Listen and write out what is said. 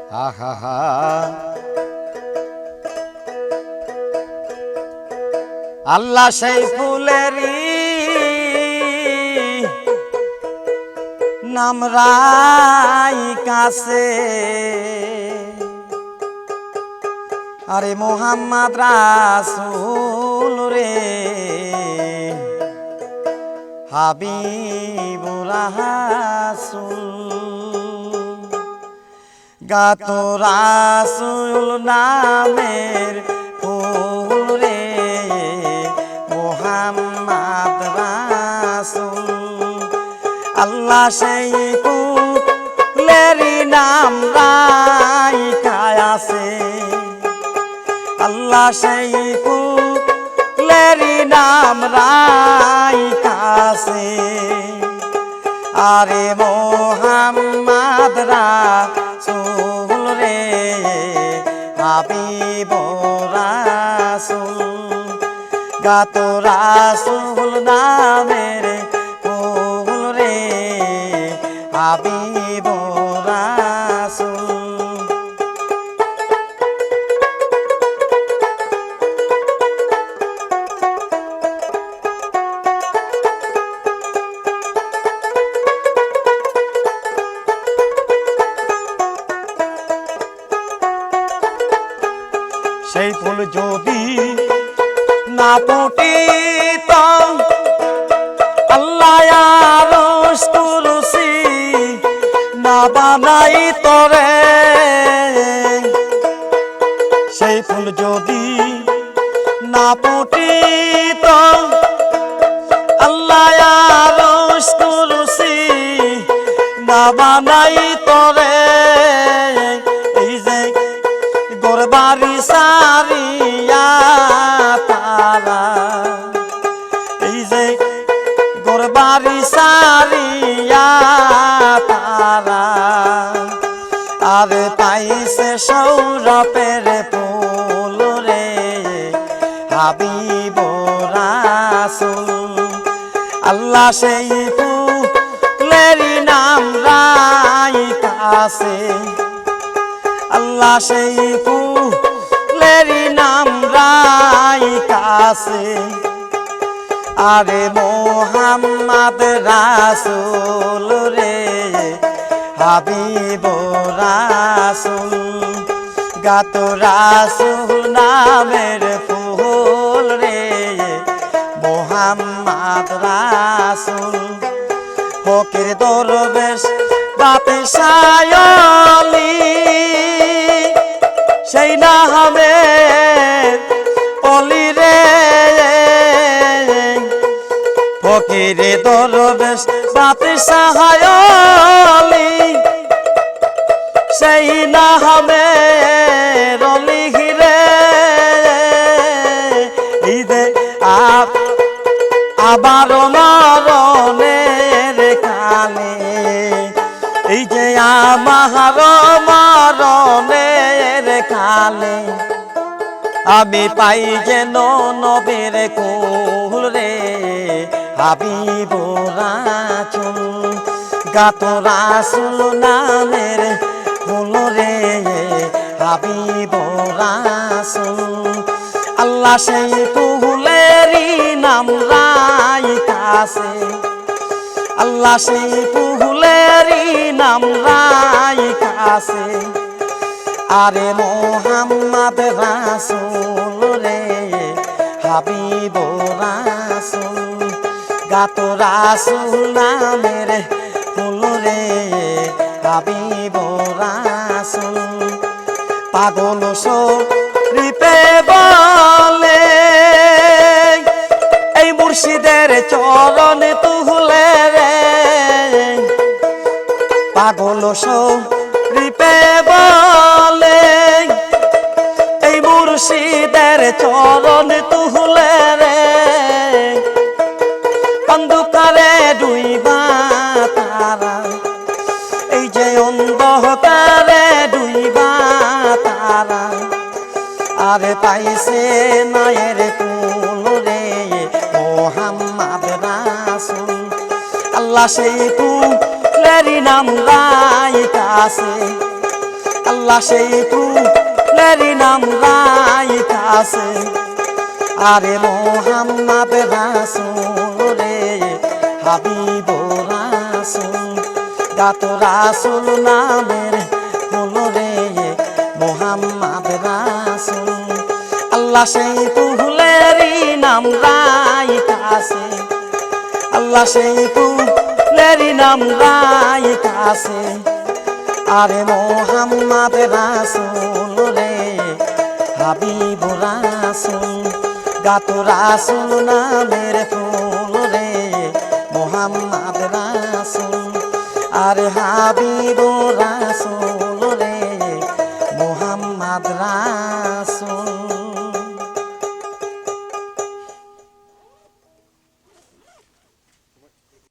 আহা হা আল্লাহ সেই ফুলেরই নাম রাই কাছে আরে মোহাম্মদ রাসূল রে হাবিবুর রাসূল গাতো রাসূল নামের ফুল রে মোহাম্মদ রাসূল আল্লাহ সেই ফুলেরই নাম রাইখা আছে আল্লাহ সেই ফুলেরই নাম রাইখা আছে আরে মোহাম্মদ রাসূল রে হাবিবুর রাসূল গাতো রাসূল নামের ফুল রে হাবিবুর রাসূল সেই ফুল যদি না ফুটিত আল্লাহ আরশ কুরসি না বানাইত রে সেই ফুল যদি না ফুটিত আল্লাহ আরশ কুরসি না বানাইত রে এই যে গোরবারি সারিয়া তারা এই যে গোরবারি সারিয়া তারা আর পাইছে সৌরভের ফুল রে হাবিবুর রাসূল আল্লাহ সেই ফুলেরই নাম রাইখা আছে আল্লাহ সেই ফুলেরই নাম রাইখা আছে আরে মোহাম্মদ রাসূল রে হাবিবুর রাসূল গাতো রাসূল নামের ফুল রে মোহাম্মদ রাসূল ফকির দরবেশ বাদশাহ আলী সেই নামের অলি রে ফকির দরবেশ বাদশাহ আলী সেই নামের অলি রে ঈদে আবার মরণের কালে এই যে আমার মরণের কালে আমি পাই যেন নবীর কুল রে হাবিবুর রাসূল গাতো রাসূল নামের ফুল রে হাবিবুর রাসূল আল্লাহ সেই ফুলেরই নাম রাইখা আছে আল্লাহ সেই ফুলেরই নাম রাইখা আছে আরে মোহাম্মদ রাসূল রে হাবিবুর রাসূল গাতো রাসূল নামের ফুল রে হাবিবুর রাসূল পাগল শরীফে বলে এই মুর্শিদের চরণ তুলে রে পাগল শরীফে বলে এই মুর্শিদের চরণ তুলে রে অন্ধকারে ডুইবা তারা এই যে অন্ধকারে ডুইবা তারা আরে পাইছে মায়ের কুল রে মোহাম্মদ রাসূল আল্লাহ সেই ফুলেরই নাম রাইখা আছে আল্লাহ সেই ফুলেরই নাম রাইখাছে আরে মোহাম্মদ রাসূল রে হাবিবুর রাসূল গাত রাসূল নামের ফুল রে মোহাম্মদ রাসূল আল্লাহ সেই ফুলেরই নাম রাইখাছে আল্লাহ সেই ফুলেরই নাম রাইখাছে আরে মোহাম্মদ রাসূল রে হাবিবুর রাসূল গাত রাসূল নামের ফুল রে মোহাম্মদ রাসূল আরে হাবিবুর রাসূল রে মোহাম্মদ রাসূল